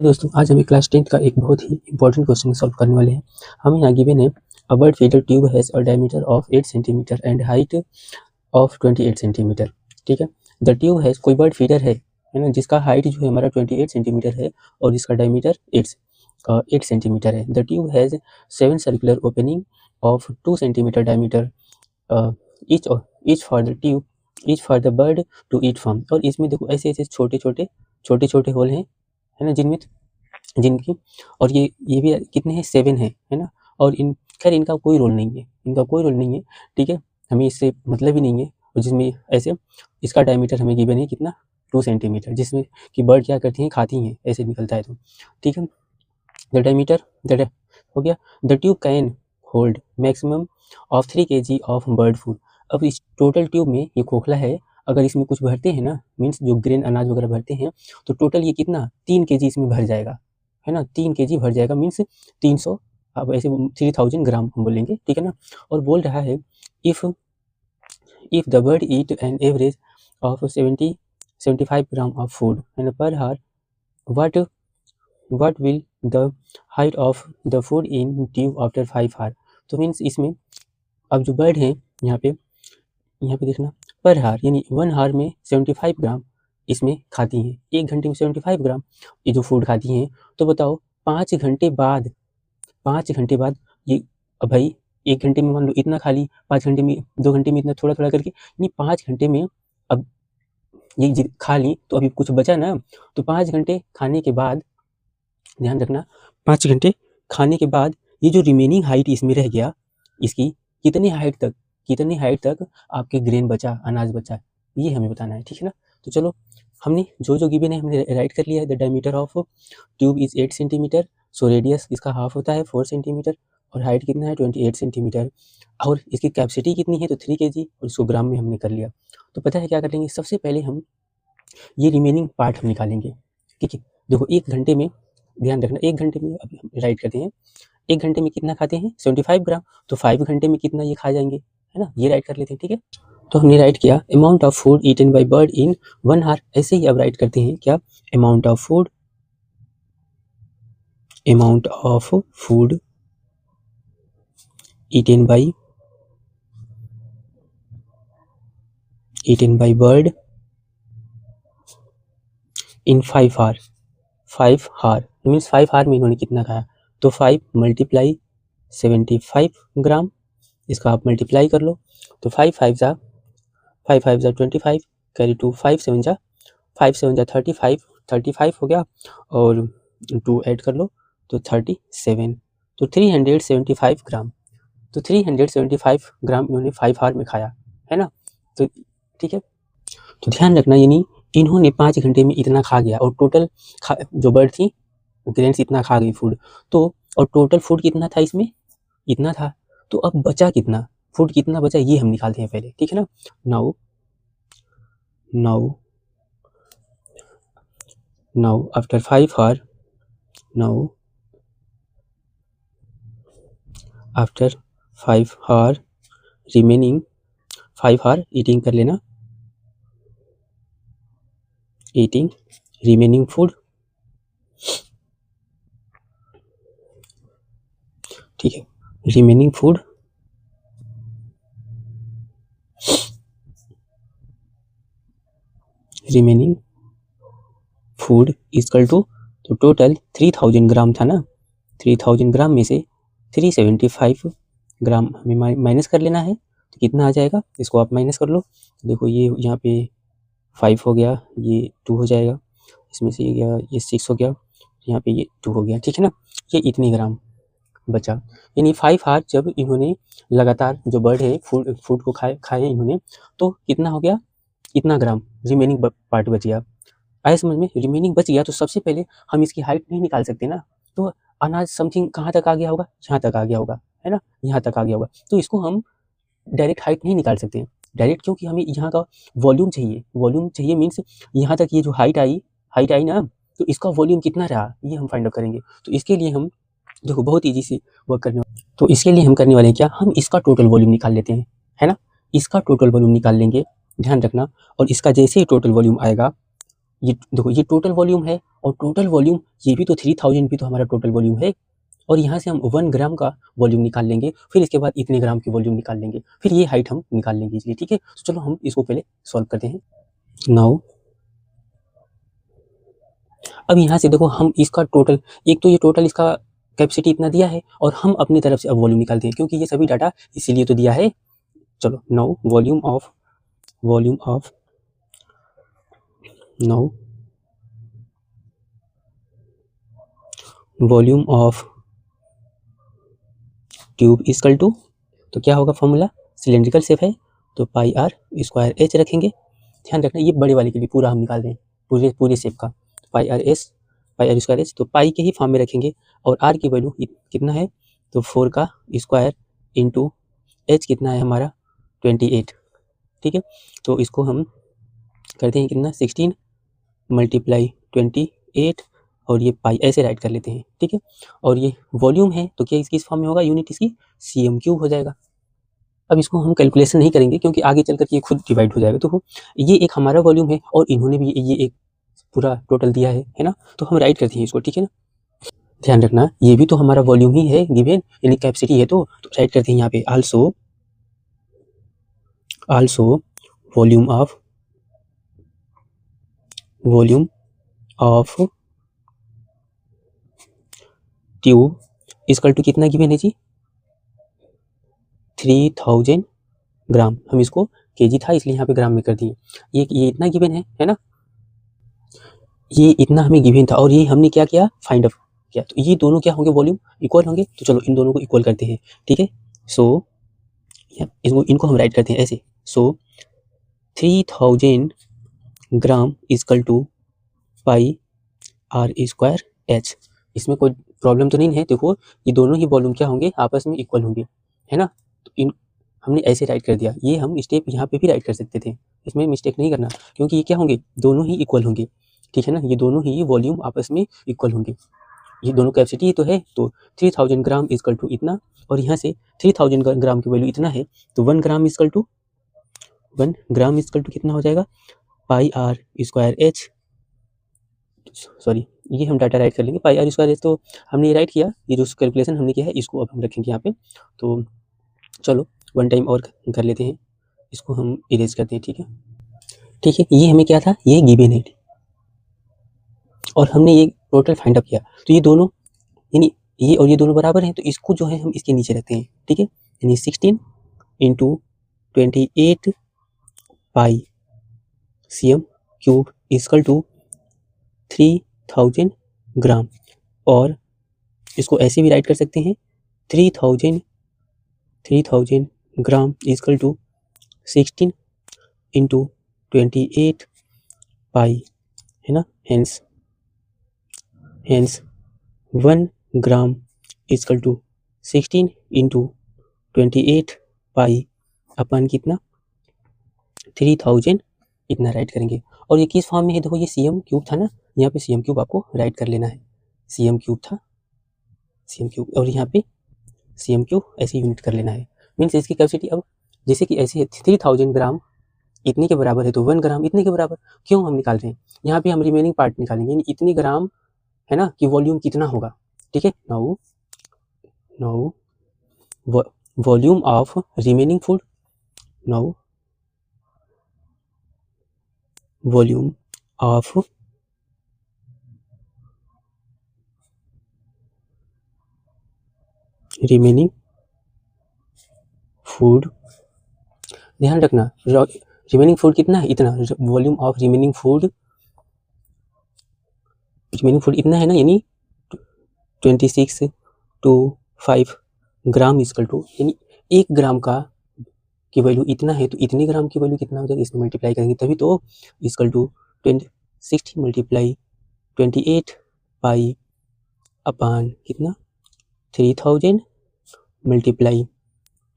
दोस्तों आज हमें क्लास 10th का एक बहुत ही इंपॉर्टेंट क्वेश्चन सॉल्व करने वाले हैं। हमें यहाँ गिवन है a bird feeder tube has a diameter of 8 centimetre and height of 28 centimetre. ठीक है, द ट्यूब हैज़ कोई बर्ड फीडर है ना, जिसका हाइट जो है हमारा 28 सेंटीमीटर है और जिसका डायमीटर 8 सेंटीमीटर है। The tube has 7 circular opening of 2 centimetre diameter each for the bird to eat from. और इसमें देखो ऐसे ऐसे छोटे छोटे होल हैं, है ना, जिनकी और ये भी कितने हैं, 7 है ना। और खैर इनका कोई रोल नहीं है, ठीक है, हमें इससे मतलब ही नहीं है। और जिसमें ऐसे इसका डायमीटर हमें गिवन है कितना, 2 सेंटीमीटर, जिसमें कि बर्ड क्या करती हैं, खाती हैं, ऐसे निकलता है तो ठीक है। द डायमीटर द हो गया। The tube can hold maximum of 3 kg of bird food. अब इस टोटल ट्यूब में ये खोखला है, अगर इसमें कुछ भरते हैं ना, मीन्स जो ग्रेन अनाज वगैरह भरते हैं, तो टोटल ये कितना 3 kg इसमें भर जाएगा, है ना। 3 kg भर जाएगा मीन्स 300, अब ऐसे 3000 ग्राम हम बोलेंगे, ठीक है ना। और बोल रहा है if the bird eat an average of 75 gram of food and पर हार, what will the height of the food in tube after 5 hour। तो मीन्स इसमें अब जो बर्ड है यहाँ पे देखना, पर हार यानी 1 हार में 75 ग्राम इसमें खाती हैं, 1 घंटे में 75 ग्राम ये जो फूड खाती हैं। तो बताओ 5 घंटे बाद ये, अब भाई 1 घंटे में मान लो इतना खा ली, 5 घंटे में 2 घंटे में इतना थोड़ा थोड़ा करके, यानी 5 घंटे में अब ये खा ली तो अभी कुछ बचा ना। तो 5 घंटे खाने के बाद ध्यान रखना, 5 घंटे खाने के बाद ये जो रिमेनिंग हाइट इसमें रह गया, इसकी कितनी हाइट तक आपके ग्रेन बचा, अनाज बचा, ये हमें बताना है, ठीक है ना। तो चलो हमने जो गिवन है हमने राइट कर लिया है। The diameter of tube is 8 centimetre, so radius इसका हाफ होता है 4 सेंटीमीटर और हाइट कितना है 28 सेंटीमीटर, और इसकी कैपेसिटी कितनी है तो 3 kg, और इसको ग्राम में हमने कर लिया। तो पता है क्या कर लेंगे, सबसे पहले हम ये रिमेनिंग पार्ट हम निकालेंगे, ठीक है। देखो 1 घंटे में, ध्यान रखना, 1 घंटे में अभी हम राइट करते हैं, 1 घंटे में कितना खाते हैं 75 ग्राम, तो 5 घंटे में कितना ये खा जाएंगे, है ना, ये राइट कर लेते हैं, ठीक है। तो हमने राइट किया amount of food eaten by bird in 1 hour. ऐसे ही अब राइट करते हैं क्या, amount of food eaten by bird in 5 hour. 5 हार मीन्स 5 हार में इन्होंने कितना खाया, तो 5 × 75 ग्राम, इसका आप मल्टीप्लाई कर लो। तो 5 5 जा 25, कैरी 2, 5 7 जा 35 हो गया, और 2 ऐड कर लो तो 37, तो 375 ग्राम। तो 375 ग्राम इन्होंने 5 हार में खाया, है ना। तो ठीक है, तो ध्यान रखना, यानी इन्होंने 5 घंटे में इतना खा गया, और टोटल जो बर्ड थी ग्रेन्स इतना खा गई फूड, तो और टोटल फूड कितना था इसमें, इतना था। तो अब बचा कितना, फूड कितना बचा, ये हम निकालते हैं पहले, ठीक है ना। नाउ आफ्टर 5 हार, आफ्टर 5 हार रिमेनिंग 5 हार ईटिंग कर लेना, ईटिंग रिमेनिंग फूड, ठीक है, रिमेनिंग फूड इक्वल टू, तो टोटल 3000 ग्राम था ना, 3000 ग्राम में से 375 ग्राम हमें माइनस कर लेना है, तो कितना आ जाएगा, इसको आप माइनस कर लो। देखो ये यहाँ पे 5 हो गया, ये 2 हो जाएगा, इसमें से ये गया, ये 6 हो गया, यहाँ पे ये 2 हो गया, ठीक है ना। ये इतने ग्राम बचा, यानी 5 हार जब इन्होंने लगातार जो बर्ड है फूड को खाए इन्होंने, तो कितना हो गया, इतना ग्राम रिमेनिंग पार्ट बच गया। आए समझ में, रिमेनिंग बच गया, तो सबसे पहले हम इसकी हाइट नहीं निकाल सकते ना, तो अनाज समथिंग कहाँ तक आ गया होगा, यहाँ तक आ गया होगा, है ना, यहाँ तक आ गया होगा, तो इसको हम डायरेक्ट हाइट नहीं निकाल सकते डायरेक्ट, क्योंकि हमें यहाँ का वॉल्यूम चाहिए मीन्स यहाँ तक ये जो हाइट आई ना, तो इसका वॉल्यूम कितना रहा ये हम फाइंड आउट करेंगे। तो इसके लिए हम देखो बहुत ईजी से वर्क करने वाले, तो इसके लिए हम करने वाले हैं क्या, हम इसका टोटल वॉल्यूम निकाल लेते हैं, है ना, इसका टोटल वॉल्यूम निकाल लेंगे, ध्यान रखना। और इसका जैसे ही टोटल वॉल्यूम आएगा, ये देखो ये टोटल वॉल्यूम है, और टोटल वॉल्यूम ये भी तो 3000 भी तो हमारा टोटल वॉल्यूम है। और यहाँ से हम 1 ग्राम का वॉल्यूम निकाल लेंगे, फिर इसके बाद इतने ग्राम की वॉल्यूम निकाल लेंगे, फिर ये हाइट हम निकाल लेंगे इसलिए, ठीक है। तो चलो हम इसको पहले सॉल्व करते हैं। नाउ अब यहाँ से देखो हम इसका टोटल, एक तो ये टोटल इसका कैपेसिटी इतना दिया है, और हम अपनी तरफ से अब वॉल्यूम निकालते हैं क्योंकि ये सभी डाटा इसीलिए तो दिया है। चलो now volume of now volume of tube equal to, तो क्या होगा फॉर्मूला, सिलेंड्रिकल शेप है तो पाई आर स्क्वायर एच रखेंगे। ध्यान रखना ये बड़े वाले के लिए पूरा हम निकाल रहे हैं, पूरे शेप का, पाई आर स्क्वायर एच, तो पाई के ही फॉर्म में रखेंगे। और आर की वैल्यू कितना है, तो 4 का स्क्वायर इंटू एच कितना है हमारा 28, ठीक है। तो इसको हम करते हैं कितना 16 मल्टीप्लाई 28, और ये पाई ऐसे राइट कर लेते हैं, ठीक है। और ये वॉल्यूम है तो क्या इसकी इस फॉर्म में होगा, यूनिट इसकी सीएम क्यूब हो जाएगा। अब इसको हम कैलकुलेशन नहीं करेंगे क्योंकि आगे चलकर ये खुद डिवाइड हो जाएगा। तो ये एक हमारा वॉल्यूम है और इन्होंने भी ये एक पूरा टोटल दिया है ना। तो हम राइट करते हैं इसको, ठीक है ना। ध्यान रखना ये भी तो हमारा वॉल्यूम ही है गिवन, यानी कैपेसिटी है, तो राइट करते हैं यहाँ पे also volume of tube equal to कितना गिवन है जी, 3000 ग्राम। हम इसको केजी था इसलिए यहाँ पे ग्राम में कर दिए। ये इतना गिवन है ना, ये इतना हमें गिवन था, और ये हमने क्या किया, फाइंड आउट किया। तो ये दोनों क्या होंगे, वॉल्यूम इक्वल होंगे। तो चलो इन दोनों को इक्वल करते हैं, ठीक है। सो इनको हम राइट करते हैं ऐसे। So 3000 gram equal to pi r square h. इसमें कोई प्रॉब्लम तो नहीं है। देखो ये दोनों ही वॉल्यूम क्या होंगे, आपस में इक्वल होंगे, है ना। तो इन हमने ऐसे राइट कर दिया। ये हम स्टेप यहाँ पे भी राइट कर सकते थे, इसमें मिस्टेक नहीं करना, क्योंकि ये क्या होंगे, दोनों ही इक्वल होंगे, ठीक है ना। ये दोनों ही वॉल्यूम आपस में इक्वल होंगे, ये दोनों कैपेसिटी तो है। तो 3000 ग्राम इक्वल टू इतना, और यहाँ से 3000 ग्राम की वैल्यू इतना है, तो 1 ग्राम इक्वल टू कितना हो जाएगा, पाई आर स्क्वायर एच, सॉरी ये हम डाटा राइट कर लेंगे। पाई आर स्क्वायर एच तो हमने राइट किया, ये जो कैलकुलेशन हमने किया है इसको अब हम रखेंगे यहाँ पे। तो चलो वन टाइम और कर लेते हैं, इसको हम इरेज करते हैं, ठीक है। ये हमें क्या था, ये गिवन है, और हमने ये टोटल फाइंड अप किया। तो ये दोनों, यानी ये और ये दोनों बराबर हैं, तो इसको जो है हम इसके नीचे रखते हैं, ठीक है। यानी 16 into 28 pi cm cube equal to 3000 gram, और इसको ऐसे भी राइट कर सकते हैं 3000 gram equal to 16 into 28 pi, है ना। Hence 1 gram equal to 16 into 28 pi अपन कितना 3000 इतना राइट करेंगे। और ये किस फॉर्म में है, देखो ये सीएम क्यूब था ना, यहाँ पे सीएम क्यूब आपको राइट कर लेना है। सीएम क्यूब था, सीएम क्यूब, और यहाँ पे सीएम क्यूब ऐसे यूनिट कर लेना है। मीन्स इसकी कैपेसिटी अब जैसे कि ऐसे 3000 ग्राम इतने के बराबर है, तो 1 ग्राम इतने के बराबर क्यों हम निकाल रहे हैं, यहाँ पे हम रिमेनिंग पार्ट निकालेंगे, यानी इतने ग्राम है ना कि वॉल्यूम कितना होगा, ठीक है। Now volume of remaining food, now volume of remaining food, ध्यान रखना रिमेनिंग फूड कितना है, इतना। वॉल्यूम ऑफ रिमेनिंग फूड इतना है ना, यानी 2625 ग्राम इक्वल टू, यानी 1 ग्राम का की वैल्यू इतना है, तो इतने ग्राम की वैल्यू कितना हो जाएगा, इसमें मल्टीप्लाई करेंगे तभी तो, इक्वल टू 60 मल्टीप्लाई 28 पाई अपान कितना 3000 मल्टीप्लाई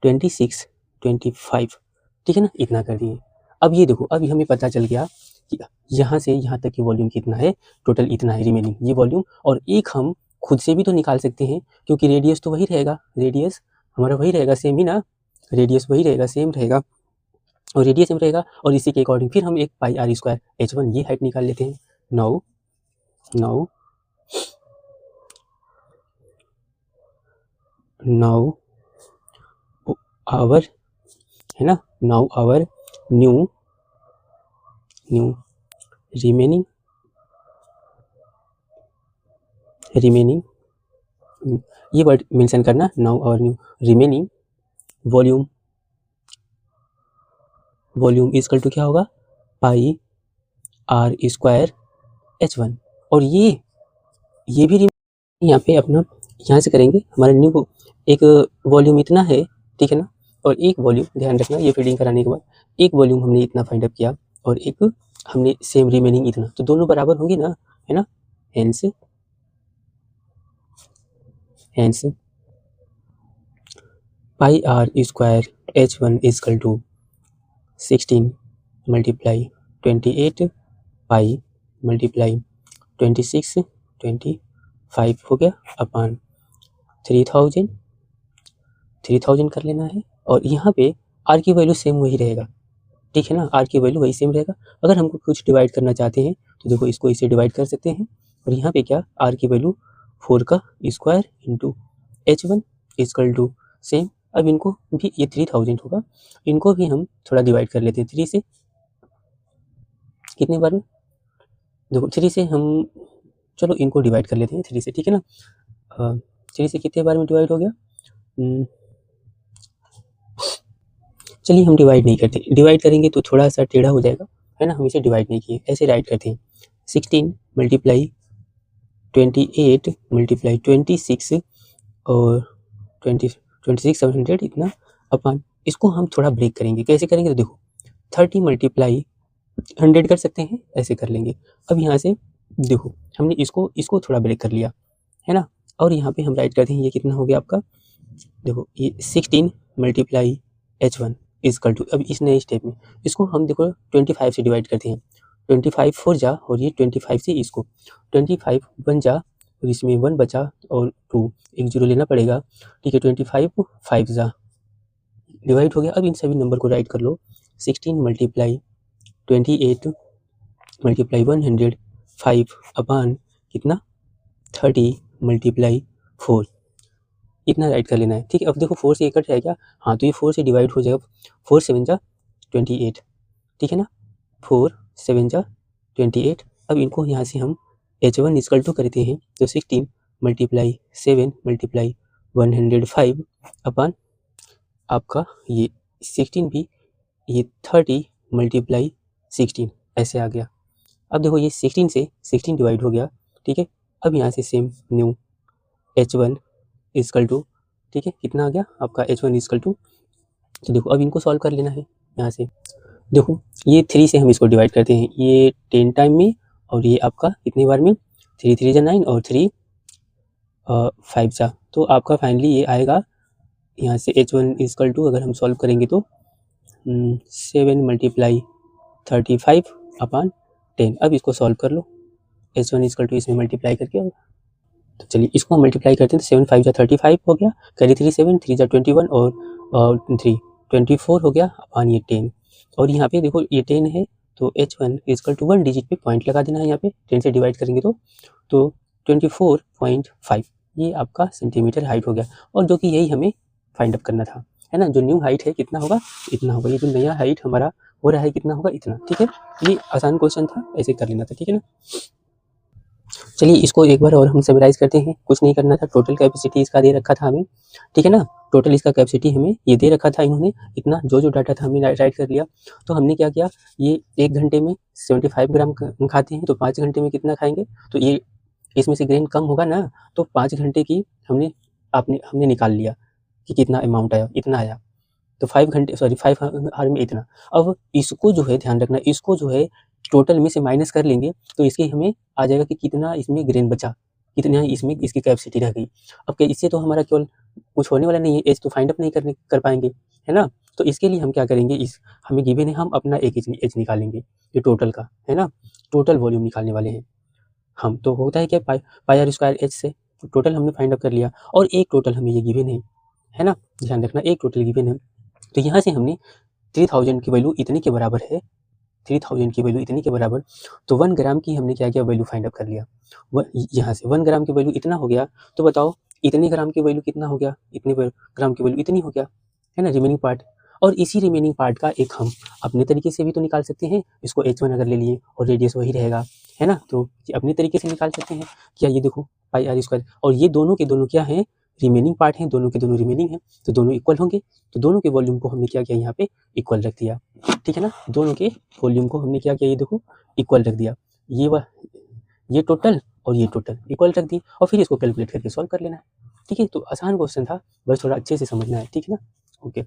2625, ठीक है ना, इतना कर दिए। अब ये देखो, अभी हमें पता चल गया कि यहाँ से यहाँ तक की वॉल्यूम कितना है, टोटल इतना है रिमेनिंग ये वॉल्यूम। और एक हम खुद से भी तो निकाल सकते हैं, क्योंकि रेडियस तो वही रहेगा, रेडियस हमारा वही रहेगा, सेम ही ना, रेडियस वही रहेगा, सेम रहेगा, और रेडियस सेम रहेगा। और इसी के अकॉर्डिंग फिर हम एक पाई आर स्क्वायर H1 ये हाइट निकाल लेते हैं, नाउ नाउ नाउ आवर, है ना, now our new new remaining remaining ये वर्ड मेंशन करना, now our new remaining volume, volume equal to क्या होगा, पाई आर स्क्वायर H1। और ये भी यहाँ पे अपना यहाँ से करेंगे, हमारा न्यू एक वॉल्यूम इतना है, ठीक है ना, और एक वॉल्यूम ध्यान रखना, ये फीडिंग कराने के बाद एक वॉल्यूम हमने इतना फाइंड अप किया और एक हमने सेम रिमेनिंग इतना, तो दोनों बराबर होंगी ना, है ना, hence pi r square H1 equal to 16 multiply 28 pi multiply 26 25 हो गया अपान 3000 कर लेना है। और यहाँ पे आर की वैल्यू सेम वही रहेगा, ठीक है ना, आर की वैल्यू वही सेम रहेगा। अगर हमको कुछ डिवाइड करना चाहते हैं तो देखो इसको इसे डिवाइड कर सकते हैं, और यहाँ पे क्या, आर की वैल्यू 4 का square into H1 equal to same. अब इनको भी ये 3000 होगा, इनको भी हम थोड़ा डिवाइड कर लेते हैं 3 से, कितने बार में, देखो 3 से हम, चलो इनको डिवाइड कर लेते हैं 3 से, ठीक है ना, 3 से कितने बार में डिवाइड हो गया, चलिए हम डिवाइड नहीं करते, डिवाइड करेंगे तो थोड़ा सा टेढ़ा हो जाएगा, है ना, हम इसे डिवाइड नहीं किए, ऐसे राइट करते हैं 16 मल्टीप्लाई 28 मल्टीप्लाई 26 और 26,700 इतना अपान, इसको हम थोड़ा ब्रेक करेंगे, कैसे करेंगे, तो देखो 30 मल्टीप्लाई 100 कर सकते हैं, ऐसे कर लेंगे। अब यहाँ से देखो हमने इसको थोड़ा ब्रेक कर लिया, है ना, और यहाँ पे हम राइट करते हैं, ये कितना हो गया आपका, देखो ये 16 मल्टीप्लाई H1 इक्वल टू, अब इस नए स्टेप में इसको हम देखो 25 से डिवाइड करते हैं, 25 4 जा और ये 25 से इसको 25 1 जा और इसमें 1 बचा और 2 एक जीरो लेना पड़ेगा, ठीक है, 25 5 जा डिवाइड हो गया। अब इन सभी नंबर को राइट कर लो, 16 मल्टीप्लाई 28 मल्टीप्लाई 105 अपान कितना 30 मल्टीप्लाई 4, इतना राइट कर लेना है, ठीक है। अब देखो 4 से ये कट जाएगा, हाँ तो ये 4 से डिवाइड हो जाएगा, 4 7 जा 28, ठीक है ना, 4 7 जा 28। अब इनको यहाँ से हम H1 इक्वल टू करते हैं, तो 16 मल्टीप्लाई 7 मल्टीप्लाई 105 अपान आपका ये 16 भी, ये 30 मल्टीप्लाई 16 ऐसे आ गया। अब देखो ये 16 से 16 डिवाइड हो गया, ठीक है। अब यहाँ से same new H1 equal to, ठीक है, कितना आ गया आपका H1 इक्वल टू, तो देखो अब इनको सॉल्व कर लेना है। यहाँ से देखो ये 3 से हम इसको डिवाइड करते हैं, ये 10 टाइम में, और ये आपका कितनी बार में, 3 3 जा 9 और 3 5 जा, तो आपका फाइनली ये आएगा यहाँ से H1 इक्वल टू, अगर हम सॉल्व करेंगे तो 7 मल्टीप्लाई 35 अपान 10। अब इसको सॉल्व कर लो, H1 इक्वल टू इसमें मल्टीप्लाई करके, तो चलिए इसको हम मल्टीप्लाई करते हैं, तो 7 5 जा 35 हो गया, कैरी 3 7 3 जा 21 और 3 24 हो गया अपान ये 10। और यहाँ पे देखो ये 10 है, तो H1 इक्वल टू 1 डिजिट पे पॉइंट लगा देना है, यहाँ पे 10 से डिवाइड करेंगे तो 24.5 ये आपका सेंटीमीटर हाइट हो गया, और जो कि यही हमें फाइंड अप करना था, है ना। जो न्यू हाइट है कितना होगा, इतना होगा, ये जो नया हाइट हमारा हो रहा है कितना होगा, इतना, ठीक है। ये आसान क्वेश्चन था, ऐसे कर लेना था, ठीक है ना। चलिए इसको एक बार और हम समराइज करते हैं, कुछ नहीं करना था, टोटल कैपेसिटी इसका दे रखा था हमें, ठीक है ना, टोटल इसका कैपेसिटी हमें ये दे रखा था, इन्होंने इतना जो डाटा था हमने राइट कर लिया। तो हमने क्या किया, ये 1 घंटे में 75 ग्राम खाते हैं, तो 5 घंटे में कितना खाएंगे, तो ये इसमें से ग्रेन कम होगा ना, तो 5 घंटे की हमने निकाल लिया कि कितना अमाउंट आया, इतना आया, तो 5 आवर में इतना। अब इसको जो है ध्यान रखना, इसको जो है टोटल में से माइनस कर लेंगे, तो इसके हमें आ जाएगा कि कितना इसमें ग्रेन बचा, कितना इसमें इसकी कैपेसिटी रह गई। अब क्या इससे तो हमारा केवल कुछ होने वाला नहीं है, एज तो फाइंड अप नहीं कर पाएंगे, है ना। तो इसके लिए हम क्या करेंगे, इस हमें गिवन है, हम अपना एक एज निकालेंगे, ये टोटल का, है ना, टोटल वॉल्यूम निकालने वाले हैं हम। तो होता है क्या, पाई आर स्क्वायर एच से टोटल हमने फाइंड अप कर लिया, और एक टोटल हमें ये गिवन है ना, ध्यान रखना एक टोटल गिवन है। तो यहाँ से हमने 3000 की वैल्यू इतने के बराबर है, 3000 की वैल्यू इतनी के बराबर, तो 1 ग्राम की हमने क्या किया, वैल्यू फाइंड आउट कर लिया। यहाँ से 1 ग्राम की वैल्यू इतना हो गया, तो बताओ इतने ग्राम की वैल्यू कितना हो गया, इतने ग्राम की वैल्यू इतनी हो गया, है ना, रिमेनिंग पार्ट। और इसी रिमेनिंग पार्ट का एक हम अपने तरीके से भी तो निकाल सकते हैं, इसको h1 अगर ले लिए और रेडियस वही रहेगा, है ना, तो अपने तरीके से निकाल सकते हैं। क्या ये देखो पाई आर स्क्वायर, और ये दोनों के दोनों क्या हैं, रिमेनिंग पार्ट हैं, दोनों के दोनों रिमेनिंग हैं, तो दोनों इक्वल होंगे। तो दोनों के वॉल्यूम को हमने क्या किया, यहाँ पे इक्वल रख दिया, ठीक है ना। दोनों के वॉल्यूम को हमने क्या किया, ये देखो इक्वल रख दिया। ये टोटल और ये टोटल इक्वल रख दी, और फिर इसको कैलकुलेट करके सॉल्व कर लेना है। ठीक है, तो आसान क्वेश्चन था, बस थोड़ा अच्छे से समझना है, ठीक है ना। ओके।